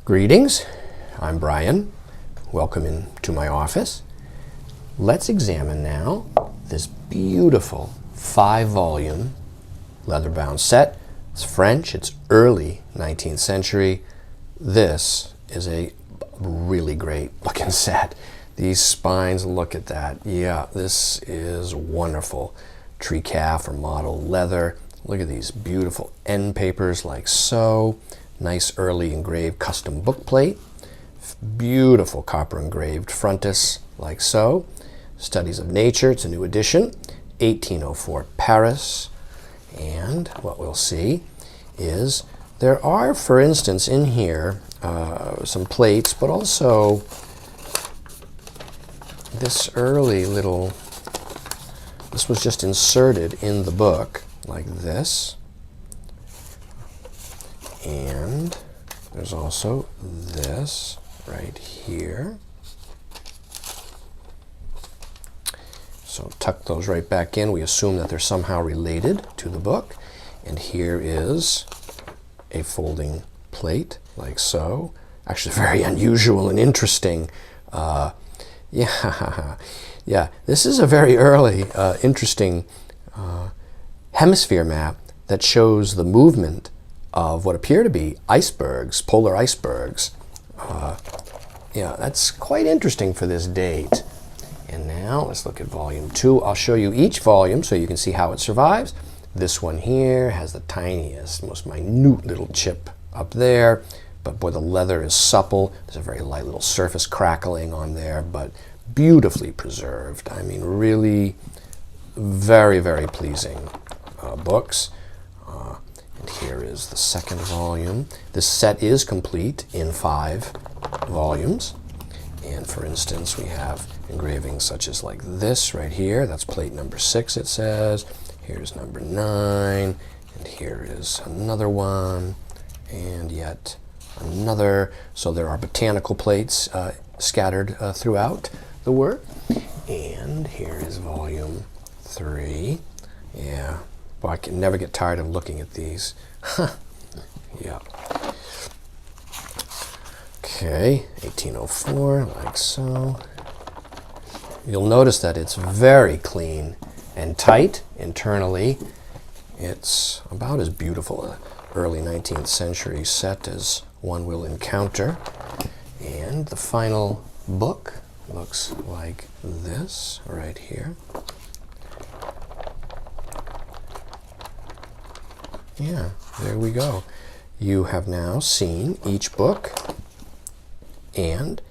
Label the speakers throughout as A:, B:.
A: Greetings, I'm Brian. Welcome into my office. Let's examine now this beautiful 5-volume leather-bound set. It's French, it's early 19th century. This is a really great looking set. These spines, look at that. Yeah, this is wonderful. Tree calf or mottled leather. Look at these beautiful end papers like so. Nice early engraved custom book plate. Beautiful copper engraved frontis like so. Studies of Nature, it's a new edition. 1804 Paris. And what we'll see is there are, for instance, in here some plates, but also this early little, this was just inserted in the book like this. And there's also this right here. So tuck those right back in. We assume that they're somehow related to the book. And here is a folding plate like so. Actually very unusual and interesting. Yeah, this is a very early, interesting hemisphere map that shows the movement of what appear to be icebergs, polar icebergs. Yeah, that's quite interesting for this date. And now let's look at volume 2. I'll show you each volume so you can see how it survives. This one here has the tiniest, most minute little chip up there, but boy, the leather is supple. There's a very light little surface crackling on there, but beautifully preserved. I mean, really very, very pleasing books. And here is the second volume. This set is complete in 5 volumes. And for instance, we have engravings such as like this right here. That's plate number 6, it says. Here's number 9. And here is another one. And yet another. So there are botanical plates scattered throughout the work. And here is volume 3. Yeah. Well, I can never get tired of looking at these. Yeah. Okay, 1804, like so. You'll notice that it's very clean and tight internally. It's about as beautiful an early 19th century set as one will encounter. And the final book looks like this right here. Yeah, there we go. You have now seen each book, and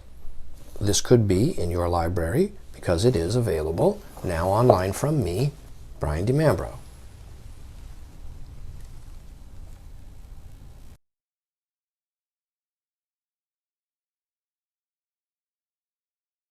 A: this could be in your library because it is available now online from me, Brian DiMambro.